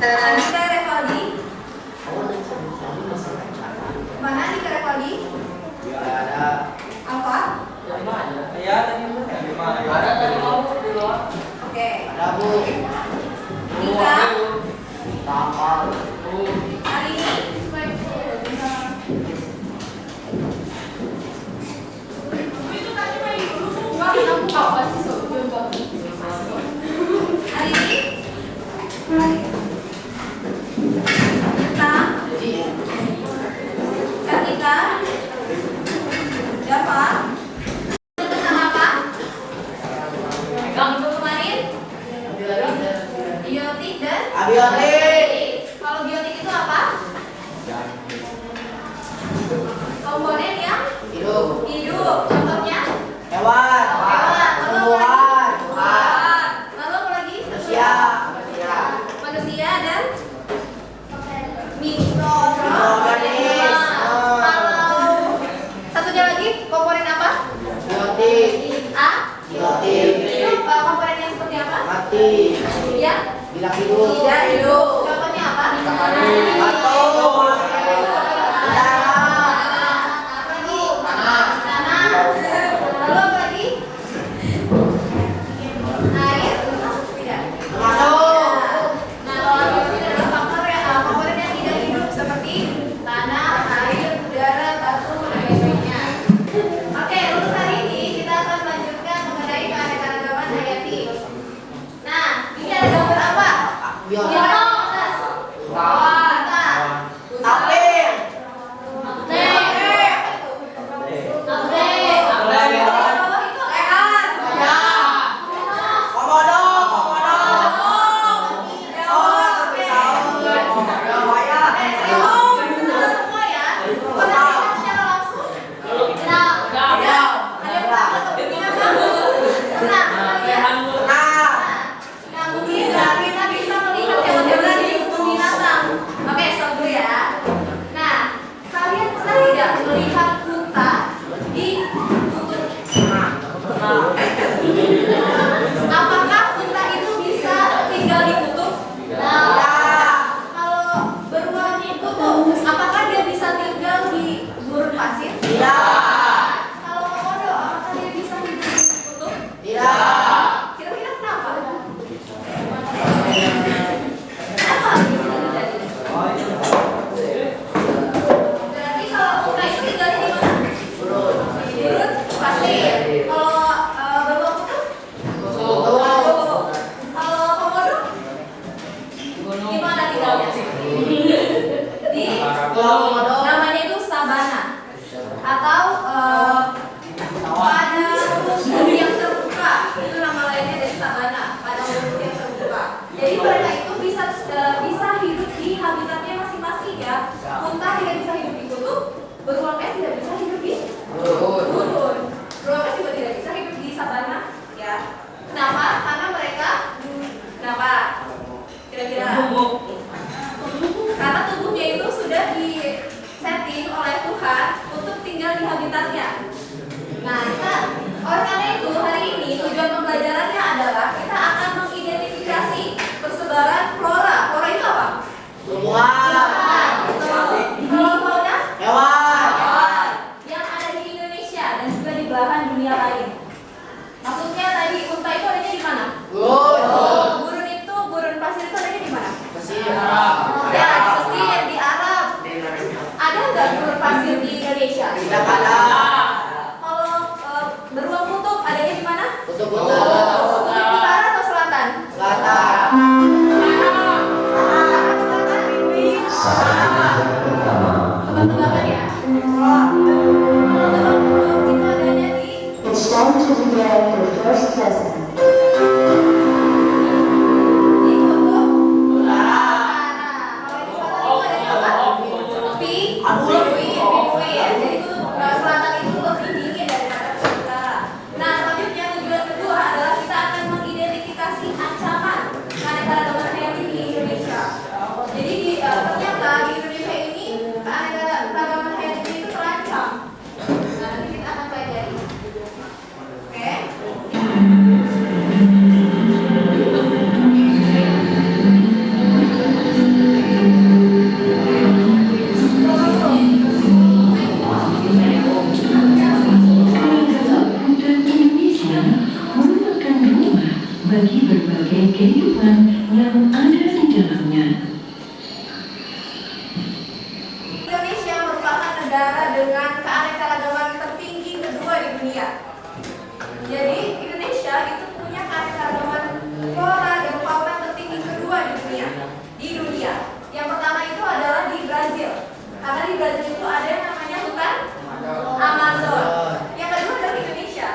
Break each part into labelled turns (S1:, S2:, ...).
S1: Andika Revaldi. Mana Andika Revaldi?
S2: Ada.
S1: Apa?
S2: Ya, tadi
S1: Oke.
S2: ada Bu.
S1: Nika.
S2: Kapal.
S1: Hari ini. Hari ini. Katika. Siapa? Sama apa? Minggu kemarin? Biotik dan?
S2: Abiotik.
S1: Kalau biotik itu apa? Komponen yang
S2: Hidup.
S1: hidup. Contohnya?
S2: Hewan. Tumbuhan.
S1: Lalu apa lagi?
S2: Manusia.
S1: Manusia dan mikroorganisme. Kalau satunya lagi komponen apa?
S2: Biotik. Biotik.
S1: Itu komponen yang seperti apa?
S2: Mati.
S1: Ya.
S2: Tidak hidup.
S1: Tidak hidup. Contohnya apa?
S2: Atom.
S1: Lalu apa lagi? Air masuk tidak?
S2: Masuk.
S1: Nah, kalau itu adalah faktor komponen yang tidak hidup seperti tanah, air, udara, batu, dan lain-lainnya. Oke, untuk hari ini kita akan lanjutkan mengenai keanekaragaman hayati. Nah, ini ada gambar apa?
S2: Biotik. Apakah unta itu bisa tinggal di kutub? Kalau beruang kutub, apakah dia bisa tinggal di gurun pasir? Kalau komodo, apakah dia bisa hidup di kutub? Kira-kira kenapa? Kenapa bisa terjadi? Berarti kalau unta itu tinggalnya di mana? Di gurun pasir. Kalau beruang kutub? Kalau komodo? Gimana tinggalnya? Di namanya itu sabana atau pada rumput yang terbuka. Itu nama lainnya dari sabana, pada rumput yang terbuka. Jadi mereka itu bisa hidup di habitatnya masing-masing ya. Unta tidak bisa hidup di kutub, beruang es tidak bisa hidup di gurun. Beruang es juga tidak bisa hidup di sabana ya. Kenapa? Karena mereka kenapa? Kira-kira? Karena tubuhnya itu sudah di-setting oleh Tuhan untuk tinggal di habitatnya. Nah, oleh karena itu hari ini tujuan pembelajarannya adalah kita akan mengidentifikasi persebaran flora. Flora itu apa? Tumbuhan.
S1: Kalau fauna?
S2: Hewan.
S1: Yang ada di Indonesia dan juga di belahan dunia lain. Maksudnya tadi unta itu adanya di mana? Gurun itu, gurun pasir itu adanya di mana? Ya, di Mesir, di Arab. Ada nggak gurun pasir di Indonesia?
S2: Tidak ada.
S1: Kalau beruang kutub adanya di mana?
S2: Kutub-kutub.
S1: Kutub utara atau selatan?
S2: Selatan.
S1: Tebak-tebakan ya. Beruang kutub itu adanya di
S3: It's time to begin the first lesson.
S1: di kutub utara. Kalau di selatan itu adanya apa? Pinguin. Jadi kutub selatan itu lebih dingin daripada kutub utara. Nah, selanjutnya tujuan kedua adalah kita akan mengidentifikasi ancaman keanekaragaman
S4: penggunaannya.
S2: Indonesia merupakan negara dengan keanekaragaman tertinggi kedua di dunia. Jadi Indonesia itu punya keanekaragaman flora dan fauna tertinggi kedua di dunia. Yang pertama itu adalah di Brazil. Karena di Brazil itu ada yang namanya hutan Amazon. Yang kedua adalah Indonesia.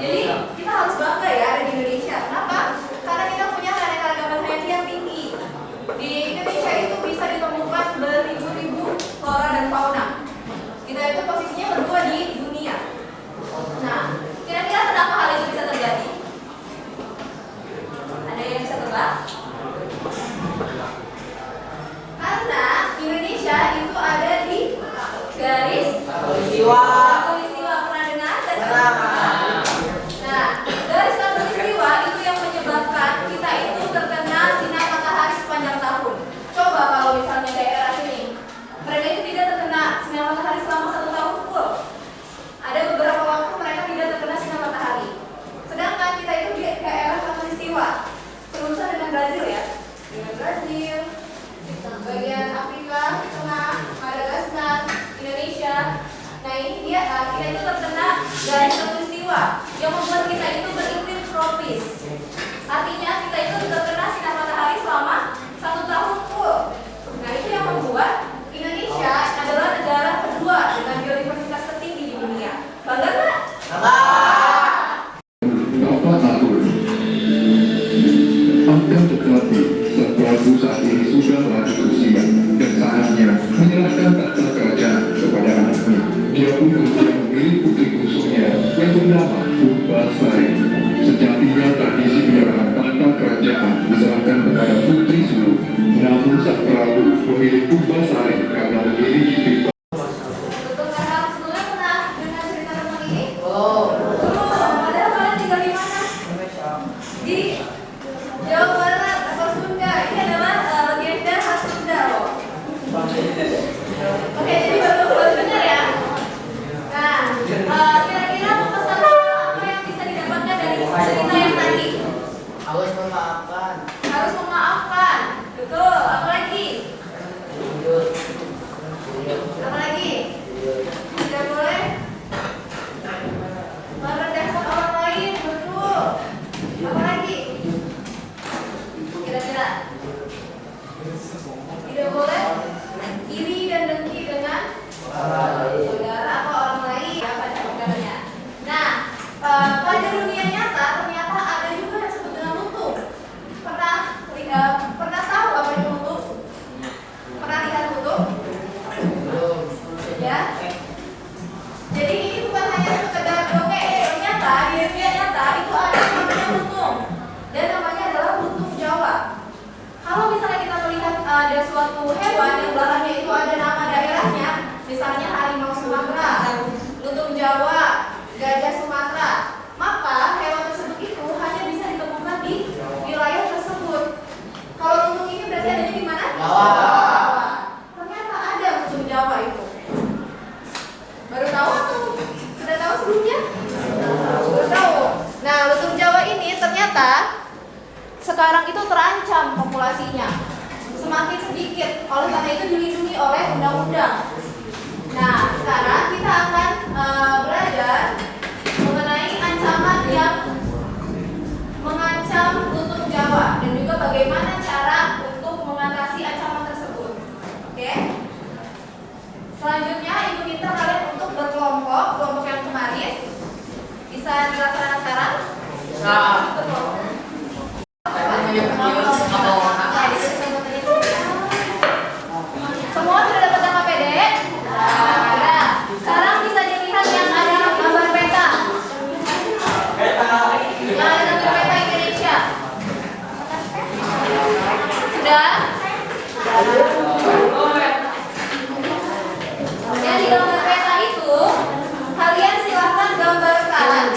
S2: Jadi kita harus bangga ya ada di Indonesia. Kenapa? Karena kita punya keanekaragaman hayati yang tinggi. Di Indonesia itu bisa ditemukan beribu-ribu flora dan fauna. Kita itu posisinya kedua di dunia. Nah, kira-kira kenapa hal itu bisa terjadi? Ada yang bisa tebak? Karena Indonesia itu ada di garis khatulistiwa. Pernah dengar? Nah, garis khatulistiwa itu yang menyebabkan kita itu terkena sinar matahari sepanjang tahun. Coba kalau misalnya daerah sini, mereka itu tidak terkena sinar matahari selama 1 tahun full. Ada beberapa waktu mereka tidak terkena sinar matahari. Sedangkan kita itu di daerah khatulistiwa, berurusan dengan Brazil ya, dengan Brazil, bagian Afrika Tengah, Madagaskar, Indonesia. Nah ini dia, kita itu terkena garis khatulistiwa yang membuat kita itu beriklim tropis. Artinya kita itu terkena sinar matahari selama 1 tahun full. Nah itu yang membuat Indonesia adalah negara kedua dengan biodiversitas tertinggi di dunia. Bangga nggak?
S5: Bapak atur, akan tetapi sesuatu saat ini sudah lanjut usia dan saatnya menyerahkan tahta kerajaan kepada anaknya. Dia pun kemudian memilih putri bungsunya yang bernama Purbasari. Sejatinya tradisi penyerahan tahta kerajaan diserahkan kepada putri sulung. Namun sang Prabu memilih Purbasari karena memiliki pribadi.
S2: Betul kan? Sebelumnya pernah dengar cerita tentang ini? Padahal kalian tinggal di mana? Di Jawa Barat atau Sunda. Ini adalah legenda khas Sunda loh. Oke, jadi baru dengar ya. Nah, kira-kira pesan apa yang bisa didapatkan dari cerita yang tadi?
S6: Harus memaafkan.
S2: Harus memaafkan. Betul. Apa lagi? Apa lagi? Tidak boleh merendahkan orang lain. Betul. Apa lagi? Kira-kira? Tidak boleh iri dan dengki dengan saudara atau orang lain ya pada pokoknya. Nah, pada dunia nyata ternyata ada juga yang disebut dengan lutung. Pernah tahu apa itu lutung? Pernah lihat lutung? Ya. Jadi ini bukan hanya sekedar dongeng, ternyata di dunia nyata itu ada yang namanya lutung. Dan namanya adalah lutung Jawa. Kalau misalnya kita melihat ada suatu hewan yang belakangnya itu ada nama daerahnya, misalnya harimau Sumatera, lutung Jawa, gajah Sumatera, maka hewan tersebut itu hanya bisa ditemukan di wilayah tersebut. Kalau lutung ini berarti adanya di mana?
S6: Jawa.
S2: Ternyata ada lutung Jawa itu. Baru tahu atau sudah tahu sebelumnya? Baru tahu. Nah, lutung Jawa ini ternyata sekarang itu terancam populasinya, semakin sedikit. Oleh karena itu dilindungi oleh undang-undang. Nah, sekarang kita akan belajar mengenai ancaman yang mengancam lutung Jawa dan juga bagaimana cara untuk mengatasi ancaman tersebut. Oke? Selanjutnya ibu minta kalian untuk berkelompok, kelompok yang kemarin bisa dilaksanakan sekarang. Berkelompok. Semua sudah dapat KPD? Nah, sekarang bisa dilihat yang ada gambar peta. Yang ada gambar peta Indonesia. Sudah? Yang di gambar peta itu, kalian silahkan gambarkan